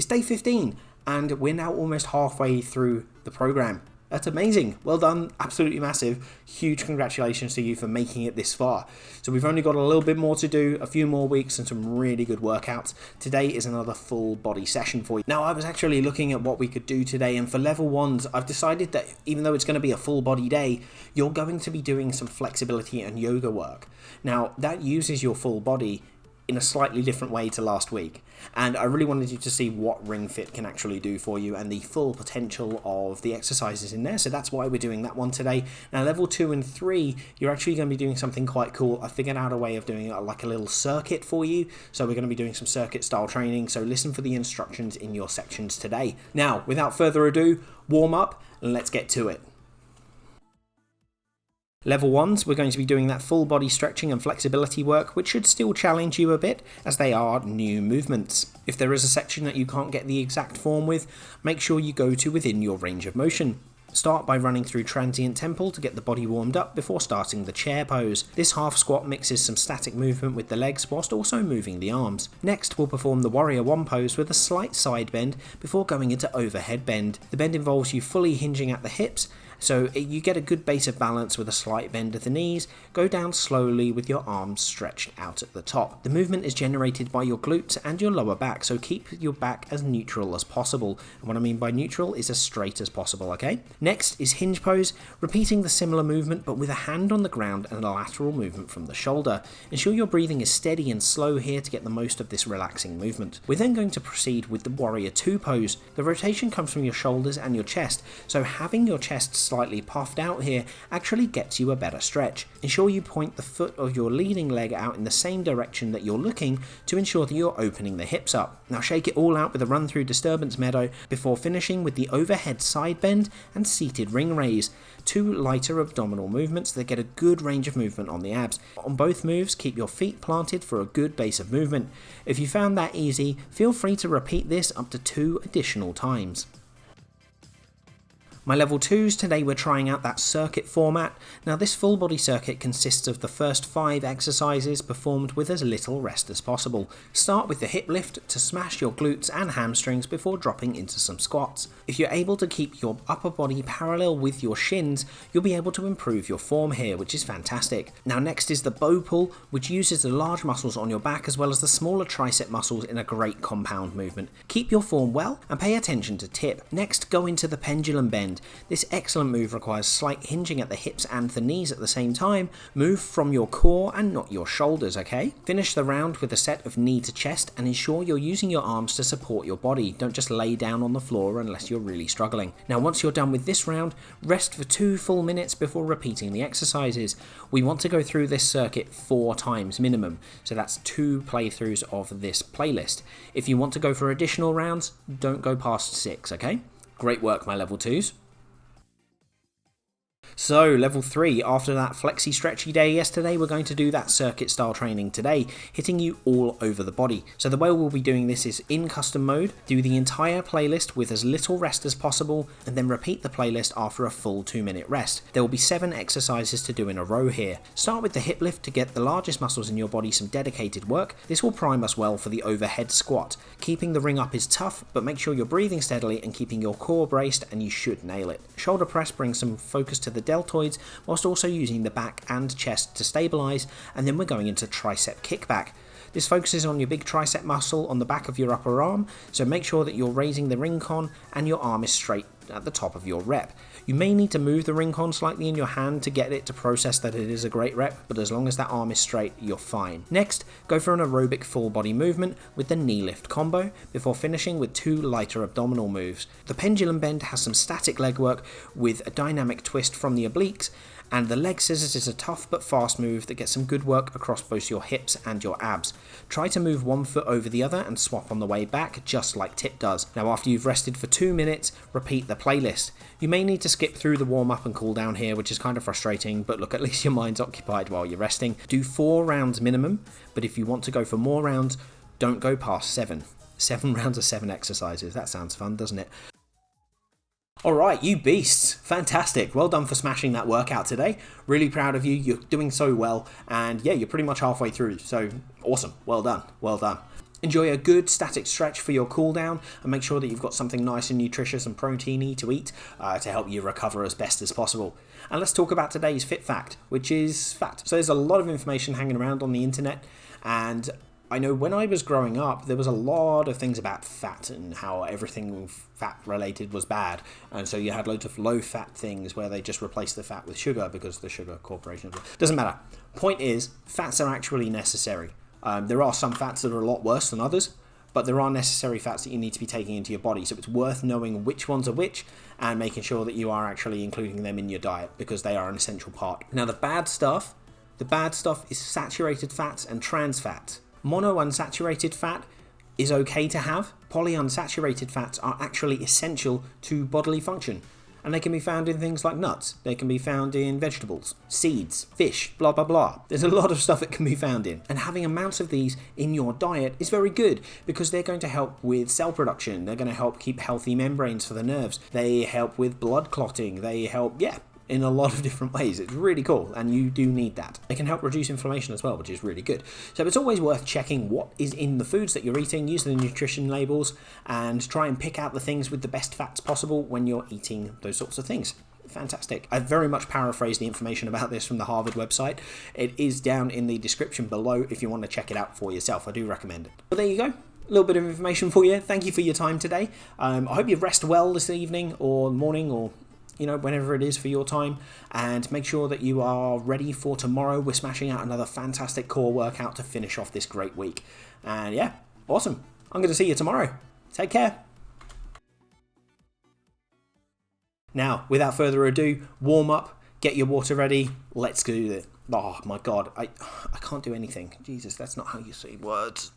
It's day 15 and we're now almost halfway through the program. That's amazing. Well done. Absolutely massive. Huge congratulations to you for making it this far. So we've only got a little bit more to do, a few more weeks and some really good workouts. Today is another full body session for you. Now, I was actually looking at what we could do today, and for level 1s, I've decided that even though it's going to be a full body day, you're going to be doing some flexibility and yoga work. Now, that uses your full body in a slightly different way to last week, and I really wanted you to see what Ring Fit can actually do for you and the full potential of the exercises in there, so that's why we're doing that one today. Now level 2 and 3, you're actually going to be doing something quite cool. I figured out a way of doing like a little circuit for you, so we're going to be doing some circuit style training, so listen for the instructions in your sections today. Now, without further ado, warm up and let's get to it. Level 1s, we're going to be doing that full body stretching and flexibility work, which should still challenge you a bit, as they are new movements. If there is a section that you can't get the exact form with, make sure you go to within your range of motion. Start by running through transient temple to get the body warmed up before starting the chair pose. This half squat mixes some static movement with the legs whilst also moving the arms. Next, we'll perform the warrior 1 pose with a slight side bend before going into overhead bend. The bend involves you fully hinging at the hips, so you get a good base of balance with a slight bend at the knees. Go down slowly with your arms stretched out at the top. The movement is generated by your glutes and your lower back, so keep your back as neutral as possible. And what I mean by neutral is as straight as possible, okay? Next is hinge pose, repeating the similar movement but with a hand on the ground and a lateral movement from the shoulder. Ensure your breathing is steady and slow here to get the most of this relaxing movement. We're then going to proceed with the warrior 2 pose. The rotation comes from your shoulders and your chest, so having your chest slightly puffed out here actually gets you a better stretch. Ensure you point the foot of your leading leg out in the same direction that you're looking to ensure that you're opening the hips up. Now shake it all out with a run through disturbance meadow before finishing with the overhead side bend and seated ring raise, 2 lighter abdominal movements that get a good range of movement on the abs. On both moves, keep your feet planted for a good base of movement. If you found that easy, feel free to repeat this up to 2 additional times. My level 2s, today we're trying out that circuit format. Now this full body circuit consists of the first 5 exercises performed with as little rest as possible. Start with the hip lift to smash your glutes and hamstrings before dropping into some squats. If you're able to keep your upper body parallel with your shins, you'll be able to improve your form here, which is fantastic. Now next is the bow pull, which uses the large muscles on your back as well as the smaller tricep muscles in a great compound movement. Keep your form well and pay attention to tip. Next, go into the pendulum bend. This excellent move requires slight hinging at the hips and the knees at the same time. Move from your core and not your shoulders, okay? Finish the round with a set of knee to chest and ensure you're using your arms to support your body. Don't just lay down on the floor unless you're really struggling. Now once you're done with this round, rest for 2 full minutes before repeating the exercises. We want to go through this circuit 4 times minimum, so that's 2 playthroughs of this playlist. If you want to go for additional rounds, don't go past 6, okay? Great work, my level 2s. So level 3, after that flexi stretchy day yesterday, we're going to do that circuit style training today, hitting you all over the body. So the way we'll be doing this is in custom mode, do the entire playlist with as little rest as possible, and then repeat the playlist after a full 2-minute rest. There will be 7 exercises to do in a row here. Start with the hip lift to get the largest muscles in your body some dedicated work. This will prime us well for the overhead squat. Keeping the ring up is tough, but make sure you're breathing steadily and keeping your core braced and you should nail it. Shoulder press brings some focus to the deltoids whilst also using the back and chest to stabilize, and then we're going into tricep kickback. This focuses on your big tricep muscle on the back of your upper arm, so make sure that you're raising the ring con and your arm is straight at the top of your rep. You may need to move the ring con slightly in your hand to get it to process that it is a great rep, but as long as that arm is straight, you're fine. Next, go for an aerobic full body movement with the knee lift combo before finishing with 2 lighter abdominal moves. The pendulum bend has some static leg work with a dynamic twist from the obliques, and the leg scissors is a tough but fast move that gets some good work across both your hips and your abs. Try to move one foot over the other and swap on the way back, just like Tip does. Now after you've rested for 2 minutes, repeat the playlist. You may need to skip through the warm up and cool down here, which is kind of frustrating, but look, at least your mind's occupied while you're resting. Do 4 rounds minimum, but if you want to go for more rounds, don't go past 7. 7 rounds of 7 exercises, that sounds fun, doesn't it? Alright, you beasts, fantastic, well done for smashing that workout today, really proud of you, you're doing so well, and yeah, you're pretty much halfway through, so awesome, well done, well done. Enjoy a good static stretch for your cool down and make sure that you've got something nice and nutritious and proteiny to eat to help you recover as best as possible. And let's talk about today's fit fact, which is fat. So there's a lot of information hanging around on the internet, and I know when I was growing up, there was a lot of things about fat and how everything fat related was bad. And so you had loads of low fat things where they just replaced the fat with sugar because the sugar corporation... Doesn't matter. Point is, fats are actually necessary. There are some fats that are a lot worse than others, but there are necessary fats that you need to be taking into your body. So it's worth knowing which ones are which and making sure that you are actually including them in your diet because they are an essential part. Now the bad stuff is saturated fats and trans fats. Monounsaturated fat is okay to have. Polyunsaturated fats are actually essential to bodily function. And they can be found in things like nuts. They can be found in vegetables, seeds, fish, blah, blah, blah. There's a lot of stuff it can be found in. And having amounts of these in your diet is very good because they're going to help with cell production. They're going to help keep healthy membranes for the nerves. They help with blood clotting. They help, in a lot of different ways. It's really cool, and you do need that. They can help reduce inflammation as well, which is really good. So it's always worth checking what is in the foods that you're eating, use the nutrition labels, and try and pick out the things with the best fats possible when you're eating those sorts of things. Fantastic. I very much paraphrased the information about this from the Harvard website. It is down in the description below if you want to check it out for yourself. I do recommend it. But there you go. A little bit of information for you. Thank you for your time today. I hope you rest well this evening or morning or whenever it is for your time, and make sure that you are ready for tomorrow. We're smashing out another fantastic core workout to finish off this great week. And yeah, awesome. I'm going to see you tomorrow. Take care. Now, without further ado, warm up, get your water ready. Let's do it. Oh my God, I can't do anything. Jesus, that's not how you say words.